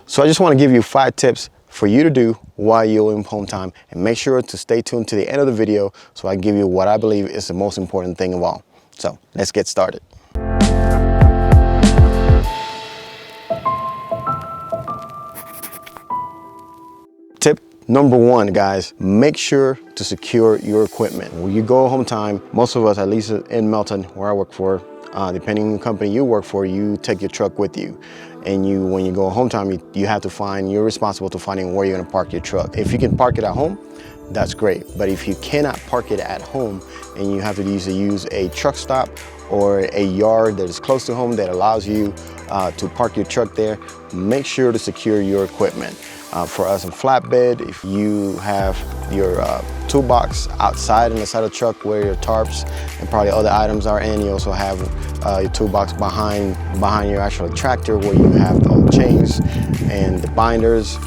So I just want to give you 5 tips for you to do while you're in home time, and make sure to stay tuned to the end of the video so I can give you what I believe is the most important thing of all. So let's get started. Tip number 1, guys, make sure to secure your equipment. When you go home time, most of us, at least in Melton, where I work for, depending on the company you work for, you take your truck with you. And when you go home time, you have to you're responsible to finding where you're gonna park your truck. If you can park it at home, that's great. But if you cannot park it at home and you have to use a truck stop or a yard that is close to home that allows you to park your truck there, make sure to secure your equipment. For us in Flatbed, if you have your toolbox outside in the side of the truck where your tarps and probably other items are in, you also have your toolbox behind your actual tractor where you have the chains and the binders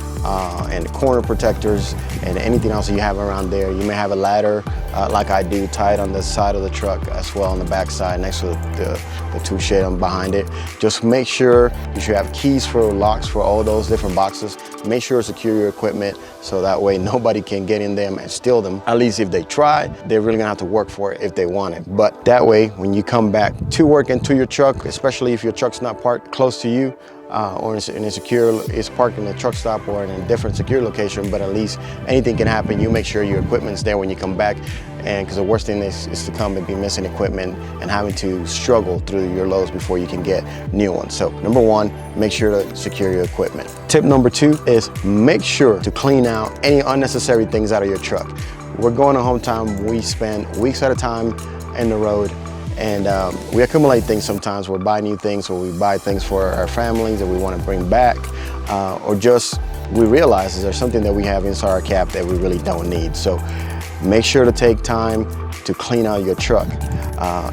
and the corner protectors and anything else that you have around there. You may have a ladder like I do, tied on the side of the truck as well on the back side next to the tool shed on behind it. Just make sure you should have keys for locks for all those different boxes. Make sure to secure your equipment so that way nobody can get in them and steal them. At least if they try, they're really gonna have to work for it if they want it. But that way, when you come back to work and to your truck, especially if your truck's not parked close to you, or it's parked in a truck stop or in a different secure location, but at least anything can happen. You make sure your equipment's there when you come back, and because the worst thing is to come and be missing equipment and having to struggle through your loads before you can get new ones. So number 1, make sure to secure your equipment. Tip number 2 is make sure to clean out any unnecessary things out of your truck. We're going to home time, we spend weeks at a time in the road, and we accumulate things sometimes. We'll buy new things, or we buy things for our families that we want to bring back, or just we realize there's something that we have inside our cab that we really don't need. So make sure to take time to clean out your truck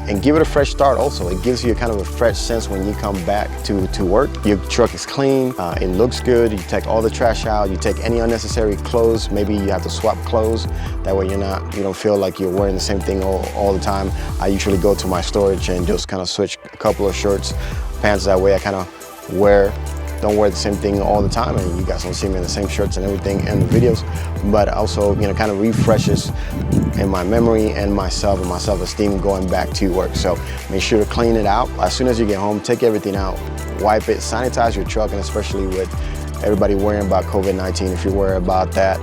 and give it a fresh start also. It gives you kind of a fresh sense when you come back to work. Your truck is clean, it looks good, you take all the trash out, you take any unnecessary clothes, maybe you have to swap clothes, that way you don't feel like you're wearing the same thing all the time. I usually go to my storage and just kind of switch a couple of shirts, pants, that way I kind of don't wear the same thing all the time, and you guys don't see me in the same shirts and everything in the videos, but also, kind of refreshes in my memory and my self-esteem going back to work. So make sure to clean it out. As soon as you get home, take everything out, wipe it, sanitize your truck, and especially with everybody worrying about COVID-19, if you're worried about that.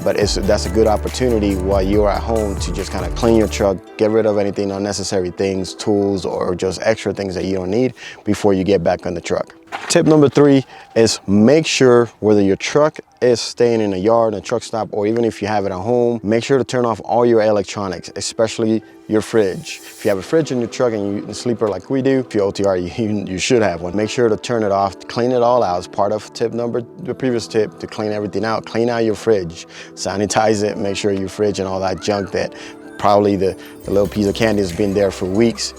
But that's a good opportunity while you're at home to just kind of clean your truck, get rid of anything unnecessary things, tools, or just extra things that you don't need before you get back on the truck. Tip number 3 is make sure whether your truck is staying in a yard, a truck stop, or even if you have it at home, make sure to turn off all your electronics, especially your fridge. If you have a fridge in your truck and you're a sleeper like we do, if you're OTR, you should have one. Make sure to turn it off, clean it all out. As part of the previous tip, to clean everything out. Clean out your fridge, sanitize it, make sure your fridge and all that junk that probably the little piece of candy has been there for weeks,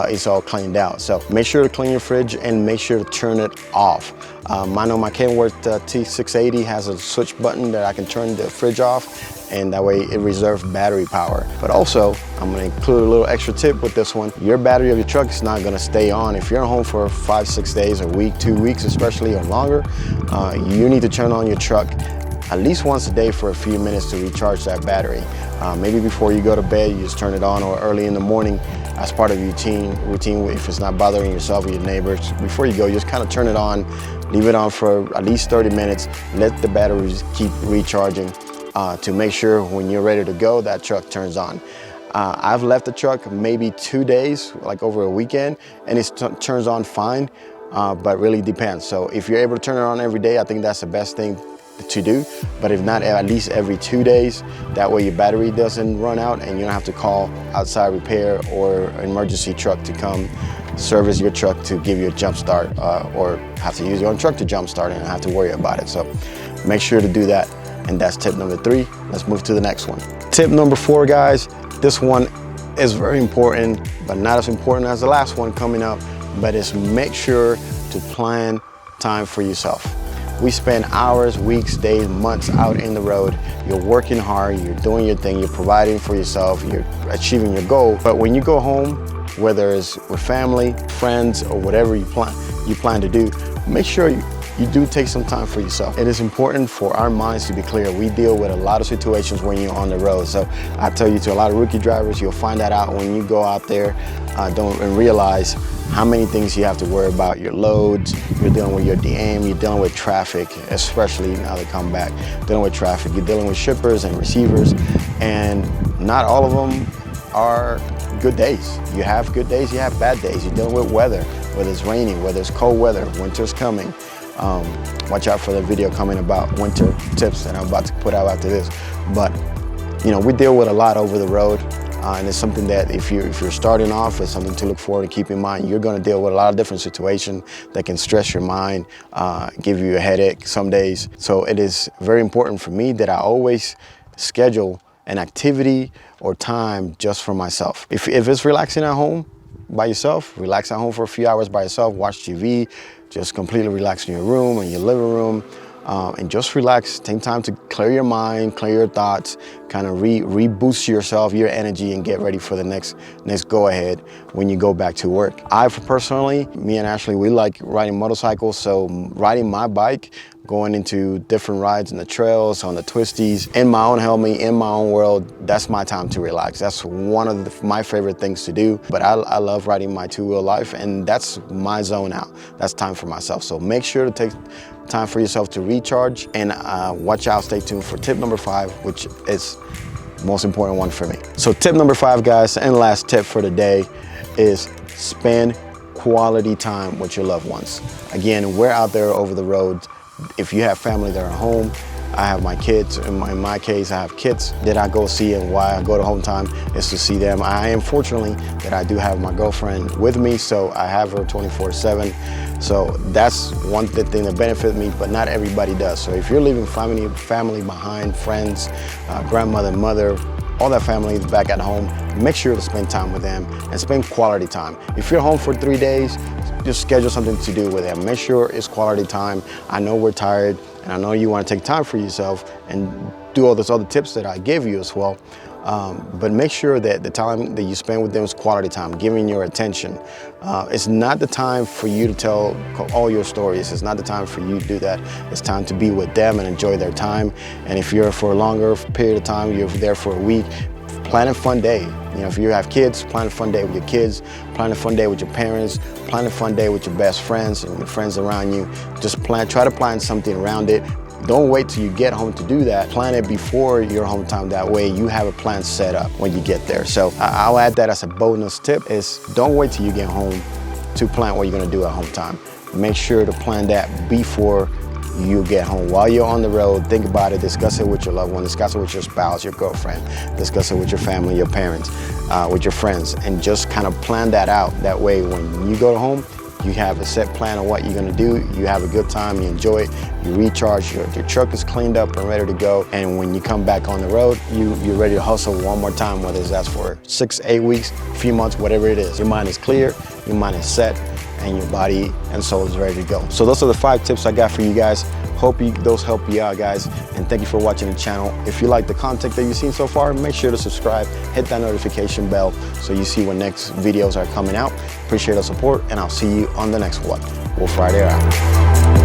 it's all cleaned out. So make sure to clean your fridge and make sure to turn it off. I know my Kenworth T680 has a switch button that I can turn the fridge off, and that way it reserves battery power. But also, I'm gonna include a little extra tip with this one. Your battery of your truck is not gonna stay on. If you're home for 5-6 days, a week, 2 weeks especially, or longer, you need to turn on your truck at least once a day for a few minutes to recharge that battery. Maybe before you go to bed, you just turn it on, or early in the morning as part of your routine, if it's not bothering yourself or your neighbors. Before you go, just kind of turn it on, leave it on for at least 30 minutes, let the batteries keep recharging to make sure when you're ready to go, that truck turns on. I've left the truck maybe 2 days, like over a weekend, and it turns on fine, but really depends. So if you're able to turn it on every day, I think that's the best thing to do. But if not, at least every 2 days, that way your battery doesn't run out and you don't have to call outside repair or an emergency truck to come service your truck to give you a jump start, or have to use your own truck to jump start and have to worry about it. So make sure to do that. And that's tip number 3. Let's move to the next one. Tip number 4, guys. This one is very important, but not as important as the last one coming up, but it's make sure to plan time for yourself. We spend hours, weeks, days, months out in the road. You're working hard, you're doing your thing, you're providing for yourself, you're achieving your goal. But when you go home, whether it's with family, friends, or whatever you plan to do, make sure you do take some time for yourself. It is important for our minds to be clear. We deal with a lot of situations when you're on the road. So I tell you, to a lot of rookie drivers, you'll find that out when you go out there and realize how many things you have to worry about. Your loads, you're dealing with your DM, you're dealing with traffic, especially now they come back, dealing with traffic. You're dealing with shippers and receivers, and not all of them are good days. You have good days, you have bad days. You're dealing with weather, whether it's raining, whether it's cold weather, winter's coming. Watch out for the video coming about winter tips that I'm about to put out after this. But you know, we deal with a lot over the road. And it's something that if you're starting off, it's something to look forward to keep in mind. You're going to deal with a lot of different situations that can stress your mind, give you a headache some days. So it is very important for me that I always schedule an activity or time just for myself. If it's relaxing at home by yourself, relax at home for a few hours by yourself, watch TV, just completely relax in your room, in your living room. And just relax, take time to clear your mind, clear your thoughts, kind of reboost yourself, your energy, and get ready for the next go ahead when you go back to work. I personally, me and Ashley, we like riding motorcycles, so riding my bike, going into different rides in the trails, on the twisties, in my own helmet, in my own world, that's my time to relax. That's one of my favorite things to do. But I love riding my two-wheel life, and that's my zone out. That's time for myself. So make sure to take time for yourself to recharge, and watch out, stay tuned for tip number 5, which is the most important one for me. So tip number 5, guys, and last tip for the day is spend quality time with your loved ones. Again, we're out there over the road. If you have family that are home, I have my kids. In my case, I have kids that I go see, and why I go to home time is to see them. I am fortunately that I do have my girlfriend with me, so I have her 24/7. So that's one thing that benefits me, but not everybody does. So if you're leaving family behind, friends, grandmother, mother, all that family is back at home, make sure to spend time with them and spend quality time. If you're home for 3 days, just schedule something to do with them. Make sure it's quality time. I know we're tired, and I know you want to take time for yourself and do all those other tips that I gave you as well. But make sure that the time that you spend with them is quality time, giving your attention. It's not the time for you to tell all your stories. It's not the time for you to do that. It's time to be with them and enjoy their time. And if you're for a longer period of time, you're there for a week, plan a fun day. You know, if you have kids, plan a fun day with your kids, plan a fun day with your parents, plan a fun day with your best friends and your friends around you. Just try to plan something around it. Don't wait till you get home to do that. Plan it before your home time. That way you have a plan set up when you get there. So I'll add that as a bonus tip, is don't wait till you get home to plan what you're gonna do at home time. Make sure to plan that before you get home. While you're on the road, think about it, discuss it with your loved one, discuss it with your spouse, your girlfriend, discuss it with your family, your parents, with your friends, and just kind of plan that out. That way when you go home, you have a set plan of what you're gonna do, you have a good time, you enjoy it, you recharge, your truck is cleaned up and ready to go, and when you come back on the road, you're ready to hustle one more time, whether that's for 6, 8 weeks, a few months, whatever it is. Your mind is clear, your mind is set, and your body and soul is ready to go. So those are the 5 tips I got for you guys. Hope those help you out, guys, and thank you for watching the channel. If you like the content that you've seen so far, make sure to subscribe, hit that notification bell so you see when next videos are coming out. Appreciate the support, and I'll see you on the next one. We'll Friday out.